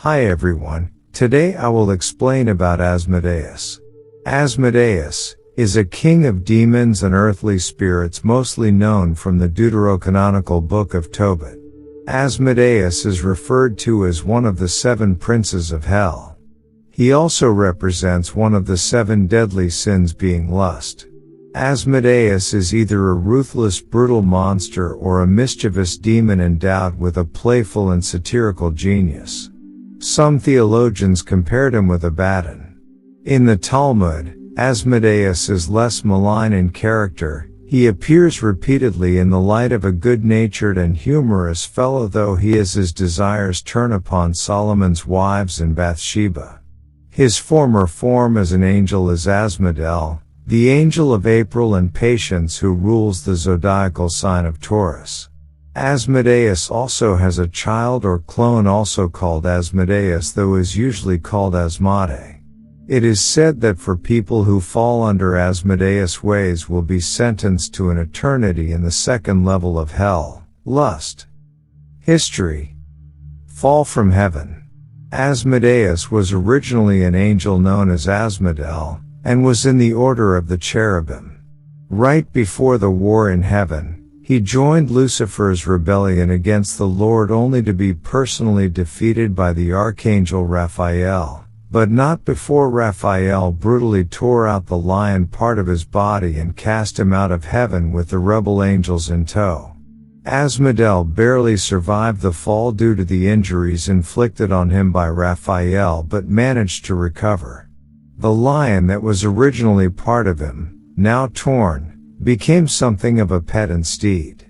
Hi everyone, today I will explain about Asmodeus. Asmodeus is a king of demons and earthly spirits mostly known from the deuterocanonical Book of Tobit. Asmodeus is referred to as one of the 7 princes of hell. He also represents one of the 7 deadly sins, being lust. Asmodeus is either a ruthless, brutal monster or a mischievous demon endowed with a playful and satirical genius. Some theologians compared him with Abaddon. In the Talmud, Asmodeus is less malign in character. He appears repeatedly in the light of a good-natured and humorous fellow, though his desires turn upon Solomon's wives and Bathsheba. His former form as an angel is Asmodel, the angel of April and patience who rules the zodiacal sign of Taurus. Asmodeus also has a child or clone also called Asmodeus, though is usually called Asmodai. It is said that for people who fall under Asmodeus' ways will be sentenced to an eternity in the 2nd level of hell, lust. History. Fall from heaven. Asmodeus was originally an angel known as Asmodel, and was in the order of the cherubim. Right before the war in heaven, he joined Lucifer's rebellion against the Lord, only to be personally defeated by the archangel Raphael, but not before Raphael brutally tore out the lion part of his body and cast him out of heaven with the rebel angels in tow. Asmodel barely survived the fall due to the injuries inflicted on him by Raphael, but managed to recover. The lion that was originally part of him, now torn, became something of a pet instead.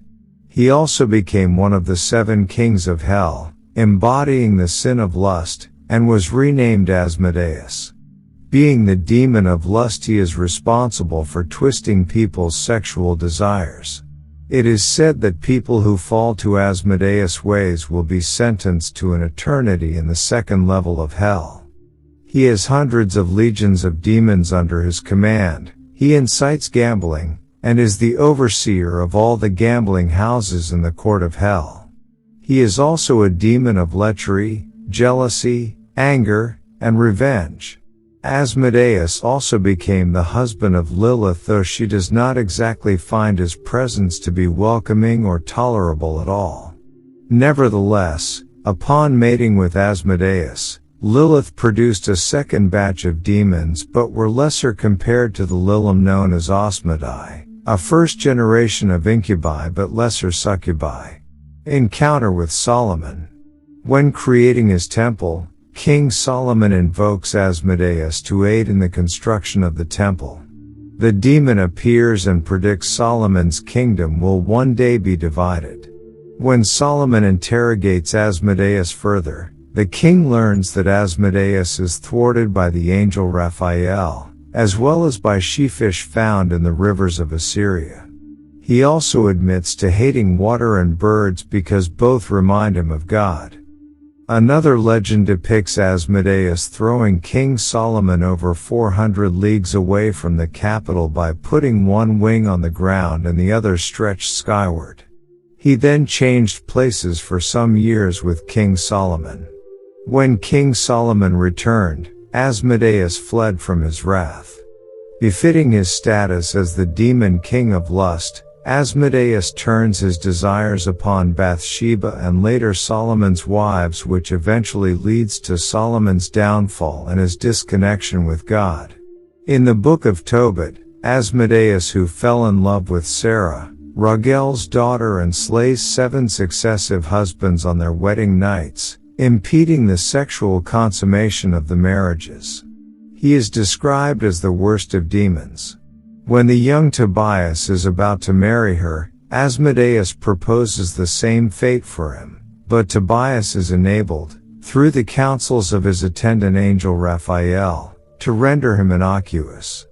He also became one of the 7 kings of hell, embodying the sin of lust, and was renamed Asmodeus. Being the demon of lust, he is responsible for twisting people's sexual desires. It is said that people who fall to Asmodeus' ways will be sentenced to an eternity in the 2nd level of hell. He has hundreds of legions of demons under his command. He incites gambling, and is the overseer of all the gambling houses in the court of hell. He is also a demon of lechery, jealousy, anger, and revenge. Asmodeus also became the husband of Lilith, though she does not exactly find his presence to be welcoming or tolerable at all. Nevertheless, upon mating with Asmodeus, Lilith produced a 2nd batch of demons, but were lesser compared to the Lilim known as Asmodai, a 1st generation of incubi but lesser succubi. Encounter with Solomon. When creating his temple, King Solomon invokes Asmodeus to aid in the construction of the temple. The demon appears and predicts Solomon's kingdom will one day be divided. When Solomon interrogates Asmodeus further, the king learns that Asmodeus is thwarted by the angel Raphael, as well as by she-fish found in the rivers of Assyria. He also admits to hating water and birds because both remind him of God. Another legend depicts Asmodeus throwing King Solomon over 400 leagues away from the capital by putting one wing on the ground and the other stretched skyward. He then changed places for some years with King Solomon. When King Solomon returned, Asmodeus fled from his wrath. Befitting his status as the demon king of lust, Asmodeus turns his desires upon Bathsheba and later Solomon's wives, which eventually leads to Solomon's downfall and his disconnection with God. In the Book of Tobit, Asmodeus, who fell in love with Sarah, Raguel's daughter, and slays 7 successive husbands on their wedding nights, impeding the sexual consummation of the marriages. He is described as the worst of demons. When the young Tobias is about to marry her, Asmodeus proposes the same fate for him, but Tobias is enabled, through the counsels of his attendant angel Raphael, to render him innocuous.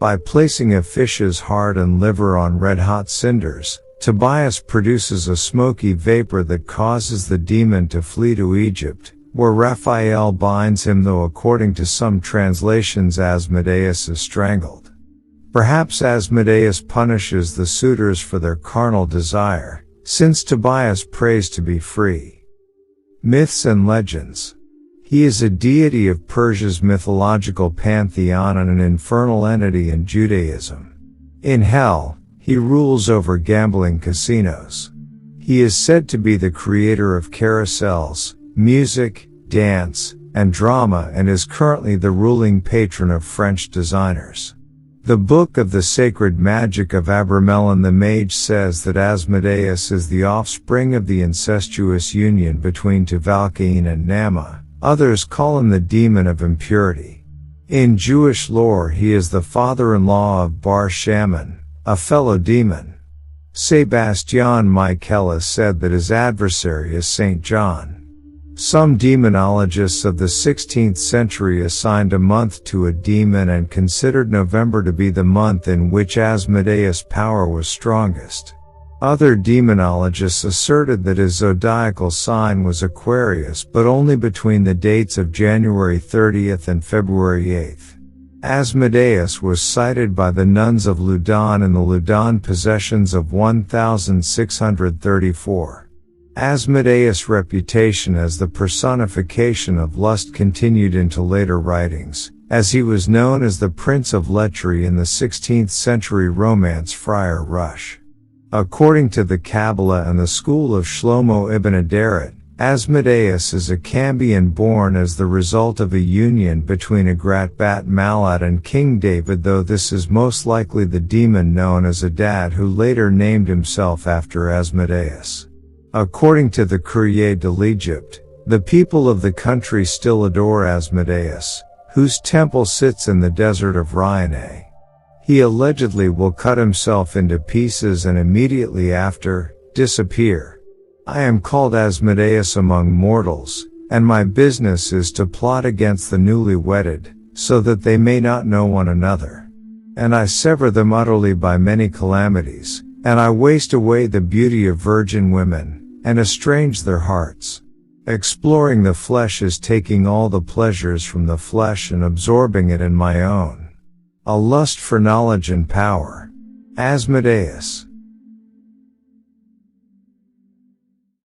By placing a fish's heart and liver on red-hot cinders, Tobias produces a smoky vapor that causes the demon to flee to Egypt, where Raphael binds him, though according to some translations Asmodeus is strangled. Perhaps Asmodeus punishes the suitors for their carnal desire, since Tobias prays to be free. Myths and legends. He is a deity of Persia's mythological pantheon and an infernal entity in Judaism. In hell, he rules over gambling casinos. He is said to be the creator of carousels, music, dance, and drama, and is currently the ruling patron of French designers. The Book of the Sacred Magic of Abramelin the Mage says that Asmodeus is the offspring of the incestuous union between Tuvalcain and Nama. Others call him the demon of impurity. In Jewish lore, he is the father-in-law of Bar Shaman, a fellow demon. Sebastian Michaelis said that his adversary is Saint John. Some demonologists of the 16th century assigned a month to a demon and considered November to be the month in which Asmodeus' power was strongest. Other demonologists asserted that his zodiacal sign was Aquarius, but only between the dates of January 30th and February 8th. Asmodeus was cited by the nuns of Loudun in the Loudun possessions of 1634. Asmodeus' reputation as the personification of lust continued into later writings, as he was known as the Prince of Lechery in the 16th century romance Friar Rush. According to the Kabbalah and the school of Shlomo ibn Aderet, Asmodeus is a Cambian born as the result of a union between Agrat Bat Malat and King David, though this is most likely the demon known as Adad, who later named himself after Asmodeus. According to the Courrier de l'Egypte, the people of the country still adore Asmodeus, whose temple sits in the desert of Ryanae. He allegedly will cut himself into pieces and immediately after, disappear. I am called Asmodeus among mortals, and my business is to plot against the newly wedded, so that they may not know one another. And I sever them utterly by many calamities, and I waste away the beauty of virgin women, and estrange their hearts. Exploring the flesh is taking all the pleasures from the flesh and absorbing it in my own. A lust for knowledge and power. Asmodeus.